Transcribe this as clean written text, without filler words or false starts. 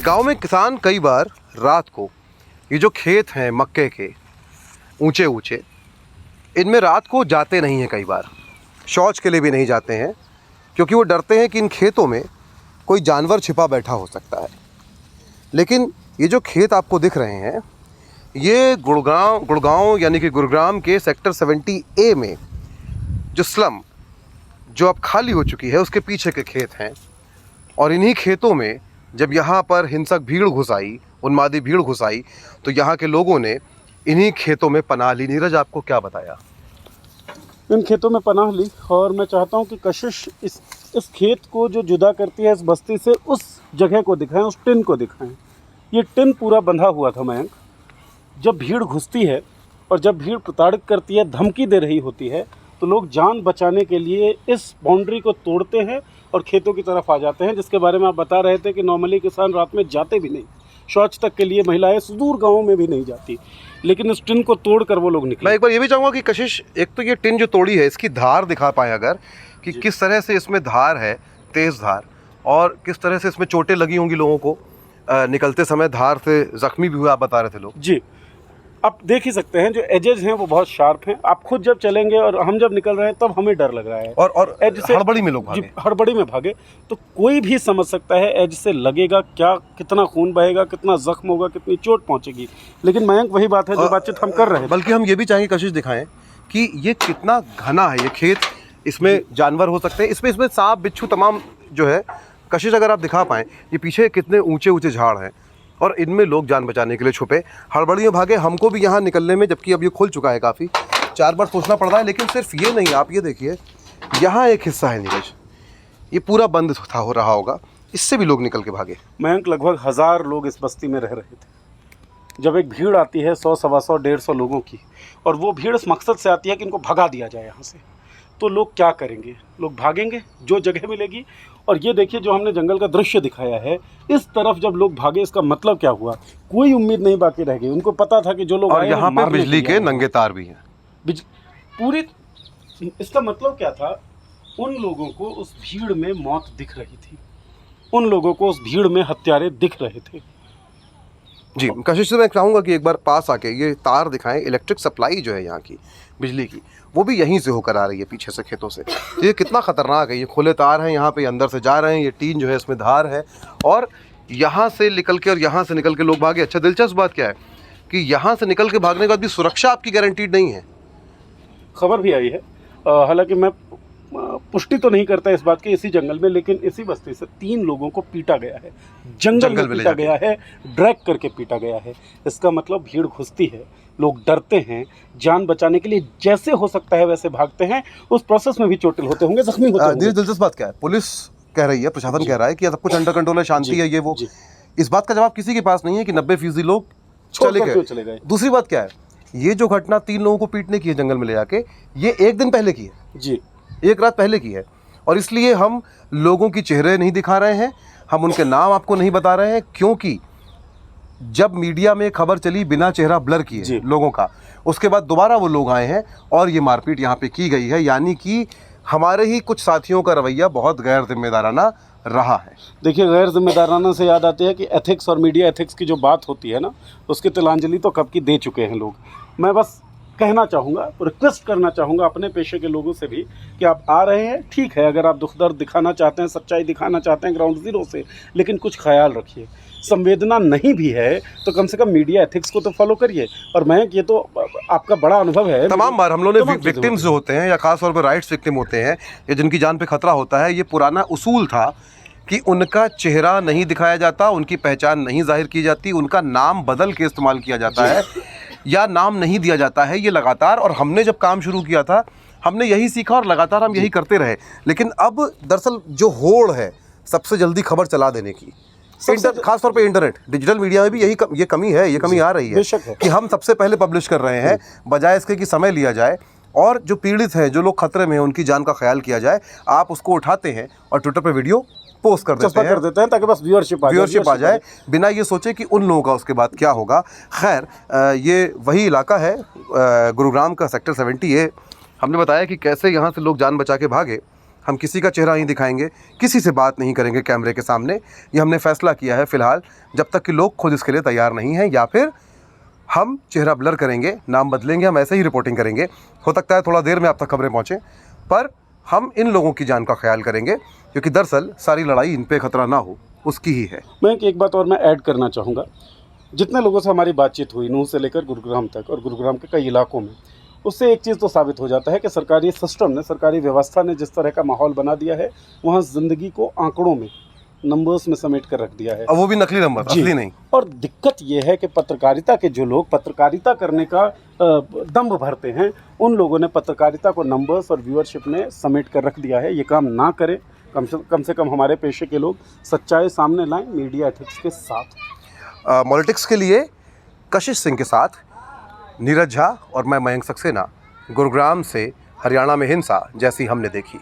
गांव में किसान कई बार रात को ये जो खेत हैं मक्के के ऊंचे ऊंचे, इनमें रात को जाते नहीं हैं। कई बार शौच के लिए भी नहीं जाते हैं, क्योंकि वो डरते हैं कि इन खेतों में कोई जानवर छिपा बैठा हो सकता है। लेकिन ये जो खेत आपको दिख रहे हैं, ये गुड़गांव यानी कि गुरुग्राम के सेक्टर 70A में जो स्लम जो अब खाली हो चुकी है, उसके पीछे के खेत हैं। और इन्हीं खेतों में जब यहाँ पर हिंसक भीड़ घुस आई, उन्मादी भीड़ घुस आई, तो यहाँ के लोगों ने इन्हीं खेतों में पनाह ली। नीरज, आपको क्या बताया? इन खेतों में पनाह ली, और मैं चाहता हूँ कि कशिश इस खेत को जो जुदा करती है इस बस्ती से, उस जगह को दिखाएं, उस टिन को दिखाएं। ये टिन पूरा बंधा हुआ था मयंक। जब भीड़ घुसती है और जब भीड़ प्रताड़ित करती है, धमकी दे रही होती है, तो लोग जान बचाने के लिए इस बाउंड्री को तोड़ते हैं और खेतों की तरफ आ जाते हैं, जिसके बारे में आप बता रहे थे कि नॉर्मली किसान रात में जाते भी नहीं। शौच तक के लिए महिलाएं सुदूर गाँव में भी नहीं जाती, लेकिन इस टिन को तोड़कर वो लोग निकले। मैं एक बार ये भी चाहूँगा कि कशिश, एक तो ये टिन जो तोड़ी है, इसकी धार दिखा पाए अगर, कि किस तरह से इसमें धार है, तेज़ धार, और किस तरह से इसमें चोटें लगी होंगी लोगों को। निकलते समय धार से जख्मी भी हुए, आप बता रहे थे लोग। जी, आप देख ही सकते हैं जो एजेस हैं वो बहुत शार्प हैं। आप खुद जब चलेंगे और हम जब निकल रहे हैं तब हमें डर लग रहा है। और एज से हड़बड़ी में लोग भागे। जी, हड़बड़ी में भागे तो कोई भी समझ सकता है एज से लगेगा क्या, कितना खून बहेगा, कितना जख्म होगा, कितनी चोट पहुंचेगी। लेकिन मयंक, वही बात है जो बातचीत हम कर रहे हैं। बल्कि हम ये भी चाहेंगे कशिश दिखाएं कि ये कितना घना है ये खेत। इसमें जानवर हो सकते हैं, इसमें सांप बिच्छू तमाम जो है। कशिश, अगर आप दिखा पाएँ, ये पीछे कितने ऊंचे ऊंचे झाड़ हैं और इनमें लोग जान बचाने के लिए छुपे, हड़बड़ी में भागे। हमको भी यहाँ निकलने में, जबकि अब ये खुल चुका है काफ़ी, 4 बार सोचना पड़ रहा है। लेकिन सिर्फ ये नहीं, आप ये देखिए, यहाँ एक हिस्सा है नीरज, ये पूरा बंद था हो रहा होगा, इससे भी लोग निकल के भागे। मयंक, लगभग 1000 लोग इस बस्ती में रह रहे थे। जब एक भीड़ आती है 100, 125, 150 लोगों की, और वो भीड़ इस मकसद से आती है कि इनको भगा दिया जाए यहाँ से, तो लोग क्या करेंगे? लोग भागेंगे जो जगह मिलेगी। और ये देखिए जो हमने जंगल का दृश्य दिखाया है, इस तरफ जब लोग भागे, इसका मतलब क्या हुआ? कोई उम्मीद नहीं बाकी रह गई। उनको पता था कि जो लोग और यहाँ पे बिजली के नंगे तार भी हैं। पूरी, इसका मतलब क्या था? उन लोगों को उस भीड़ में मौत दिख रही थी, उन लोगों को उस भीड़ में हत्यारे दिख रहे थे। जी, कशिश से मैं चाहूँगा कि एक बार पास आके ये तार दिखाएं। इलेक्ट्रिक सप्लाई जो है यहाँ की बिजली की, वो भी यहीं से होकर आ रही है, पीछे से खेतों से। तो ये कितना ख़तरनाक है। ये खुले तार हैं, यहाँ पे अंदर से जा रहे हैं, ये टीन जो है इसमें धार है, और यहाँ से निकल के और यहाँ से निकल के लोग भागे। अच्छा, दिलचस्प बात क्या है कि यहाँ से निकल के भागने के बाद भी सुरक्षा आपकी गारंटीड नहीं है। खबर भी आई है, हालांकि मैं पुष्टि तो नहीं करता इस बात की, इसी जंगल में, लेकिन इसी बस्ती से 3 लोगों को पीटा गया है, जंगल में पीटा गया है, ड्रैग करके पीटा गया है। इसका मतलब भीड़ घुसती है, लोग डरते हैं, जान बचाने के लिए जैसे हो सकता है वैसे भागते हैं, उस प्रोसेस में भी चोटिल होते होंगे, जख्मी होते होंगे। दिलचस्प बात क्या है, पुलिस कह रही है, प्रशासन कह रहा है कि सब कुछ अंडर कंट्रोल है, शांति है, ये वो। इस बात का जवाब किसी के पास नहीं है कि 90% लोग चले गए। दूसरी बात क्या है, ये जो घटना 3 लोगों को पीटने की है जंगल में ले जाके, ये 1 दिन पहले की है जी, 1 रात पहले की है। और इसलिए हम लोगों की चेहरे नहीं दिखा रहे हैं, हम उनके नाम आपको नहीं बता रहे हैं, क्योंकि जब मीडिया में खबर चली बिना चेहरा ब्लर किए लोगों का, उसके बाद दोबारा वो लोग आए हैं और ये मारपीट यहाँ पे की गई है। यानी कि हमारे ही कुछ साथियों का रवैया बहुत गैर जिम्मेदाराना रहा है। देखिए, गैर जिम्मेदाराना से याद आती है कि एथिक्स और मीडिया एथिक्स की जो बात होती है ना, उसकी तिलांजलि तो कब की दे चुके हैं लोग। मैं बस कहना चाहूँगा, रिक्वेस्ट करना चाहूँगा अपने पेशे के लोगों से भी कि आप आ रहे हैं, ठीक है, अगर आप दुख दर्द दिखाना चाहते हैं, सच्चाई दिखाना चाहते हैं ग्राउंड जीरो से, लेकिन कुछ ख्याल रखिए। संवेदना नहीं भी है तो कम से कम मीडिया एथिक्स को तो फॉलो करिए। और मैं, ये तो आपका बड़ा अनुभव है, तमाम बार हम लोगों ने विक्टिम्स जो होते हैं, या खास तौर पर राइट्स विक्टिम होते हैं, या जिनकी जान पे खतरा होता है, ये पुराना उसूल था कि उनका चेहरा नहीं दिखाया जाता, उनकी पहचान नहीं जाहिर की जाती, उनका नाम बदल के इस्तेमाल किया जाता है, या नाम नहीं दिया जाता है। ये लगातार, और हमने जब काम शुरू किया था हमने यही सीखा और लगातार हम यही करते रहे। लेकिन अब दरअसल जो होड़ है सबसे जल्दी खबर चला देने की, खास तौर पे इंटरनेट, डिजिटल मीडिया में भी ये कमी है, ये कमी आ रही है कि हम सबसे पहले पब्लिश कर रहे हैं, बजाय इसके कि समय लिया जाए और जो पीड़ित हैं, जो लोग खतरे में हैं, उनकी जान का ख्याल किया जाए। आप उसको उठाते हैं और ट्विटर पे वीडियो पोस्ट कर देते हैं ताकि बस व्यूअरशिप आ जाए, बिना ये सोचे कि उन लोगों का उसके बाद क्या होगा। खैर, ये वही इलाका है गुरुग्राम का सेक्टर 70A। हमने बताया कि कैसे यहाँ से लोग जान बचा के भागे। हम किसी का चेहरा नहीं दिखाएंगे, किसी से बात नहीं करेंगे कैमरे के सामने। ये हमने फैसला किया है फ़िलहाल, जब तक कि लोग खुद इसके लिए तैयार नहीं हैं, या फिर हम चेहरा ब्लर करेंगे, नाम बदलेंगे, हम ऐसे ही रिपोर्टिंग करेंगे। हो सकता है थोड़ा देर में आप तक खबरें पहुँचें, पर हम इन लोगों की जान का ख्याल करेंगे, क्योंकि दरअसल सारी लड़ाई इन पे खतरा ना हो उसकी ही है। मैं एक बात और मैं ऐड करना चाहूँगा। जितने लोगों से हमारी बातचीत हुई नूंह से लेकर गुरुग्राम तक और गुरुग्राम के कई इलाकों में, उससे एक चीज़ तो साबित हो जाता है कि सरकारी सिस्टम ने, सरकारी व्यवस्था ने जिस तरह का माहौल बना दिया है, वहाँ ज़िंदगी को आंकड़ों में, नंबर्स में समेट कर रख दिया है। अब वो भी नकली नंबर, जी। असली नहीं। और दिक्कत ये है कि पत्रकारिता के जो लोग पत्रकारिता करने का दम्भ भरते हैं, उन लोगों ने पत्रकारिता को नंबर्स और व्यूअरशिप में समेट कर रख दिया है। ये काम ना करें। कम से कम हमारे पेशे के लोग सच्चाई सामने लाएं मीडिया एथिक्स के साथ। पॉलिटिक्स के लिए कशिश सिंह के साथ नीरज झा और मैं मयंक सक्सेना, गुरुग्राम से। हरियाणा में हिंसा जैसी हमने देखी।